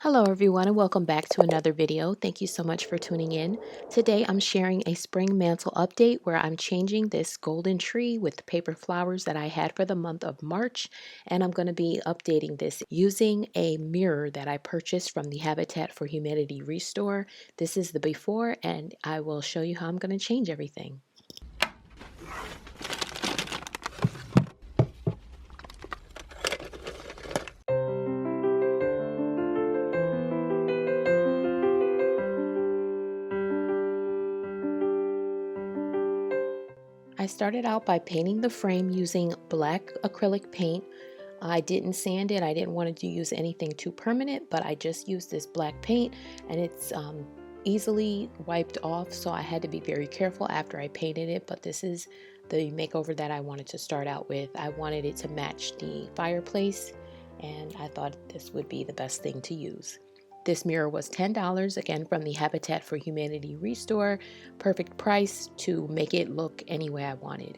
Hello everyone and welcome back to another video. Thank you so much for tuning in. Today I'm sharing a spring mantle update where I'm changing this golden tree with paper flowers that I had for the month of March, and I'm going to be updating this using a mirror that I purchased from the Habitat for Humanity Restore. This is the before and I will show you how I'm going to change everything. I started out by painting the frame using black acrylic paint. I didn't sand it. I didn't want to use anything too permanent, but I just used this black paint and it's easily wiped off, so I had to be very careful after I painted it. But this is the makeover that I wanted to start out with. I wanted it to match the fireplace and I thought this would be the best thing to use. This mirror was $10, again from the Habitat for Humanity Restore. Perfect price to make it look any way I wanted.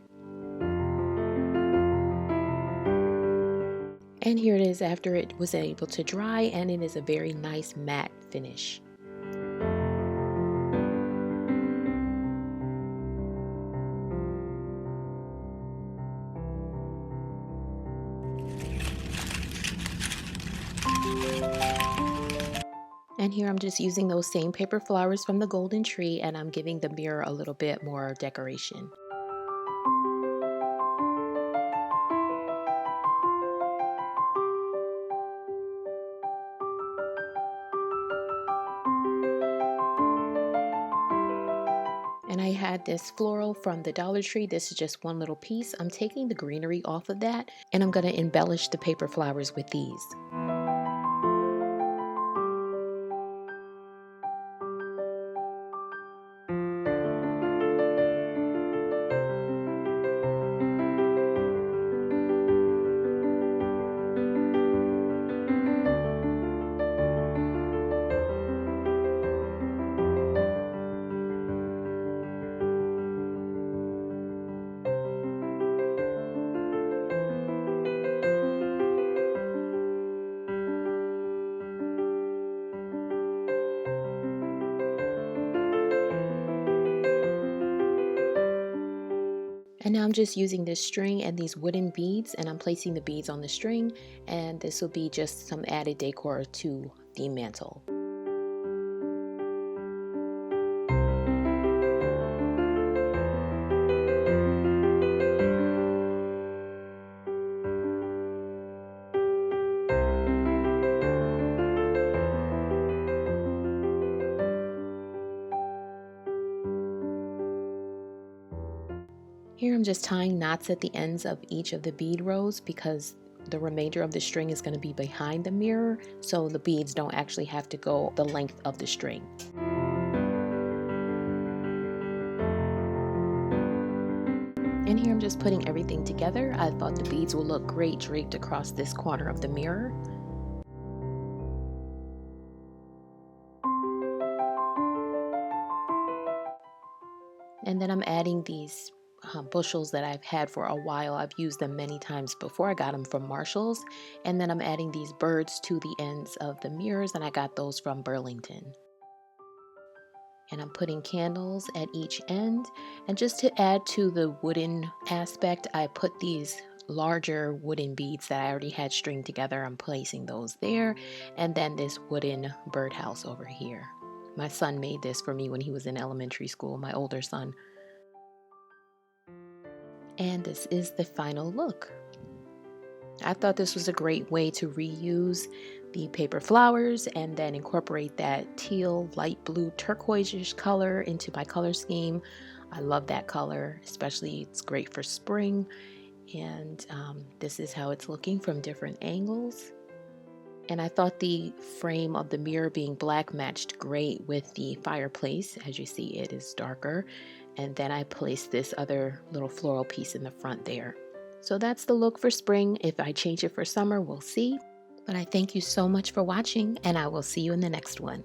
And here it is after it was able to dry, and it is a very nice matte finish. And here I'm just using those same paper flowers from the golden tree, and I'm giving the mirror a little bit more decoration. And I had this floral from the Dollar Tree. This is just one little piece. I'm taking the greenery off of that, and I'm going to embellish the paper flowers with these. And now I'm just using this string and these wooden beads, and I'm placing the beads on the string, and this will be just some added decor to the mantle. Here I'm just tying knots at the ends of each of the bead rows because the remainder of the string is going to be behind the mirror, so the beads don't actually have to go the length of the string. And here I'm just putting everything together. I thought the beads will look great draped across this corner of the mirror. And then I'm adding these bushels that I've had for a while. I've used them many times before. I got them from Marshall's. And then I'm adding these birds to the ends of the mirrors, and I got those from Burlington. And I'm putting candles at each end. And just to add to the wooden aspect, I put these larger wooden beads that I already had stringed together. I'm placing those there. And then this wooden birdhouse over here. My son made this for me when he was in elementary school, my older son. And this is the final look. I thought this was a great way to reuse the paper flowers and then incorporate that teal, light blue, turquoise-ish color into my color scheme. I love that color, especially it's great for spring. And this is how it's looking from different angles. And I thought the frame of the mirror being black matched great with the fireplace. As you see, it is darker. And then I placed this other little floral piece in the front there. So that's the look for spring. If I change it for summer, we'll see. But I thank you so much for watching, and I will see you in the next one.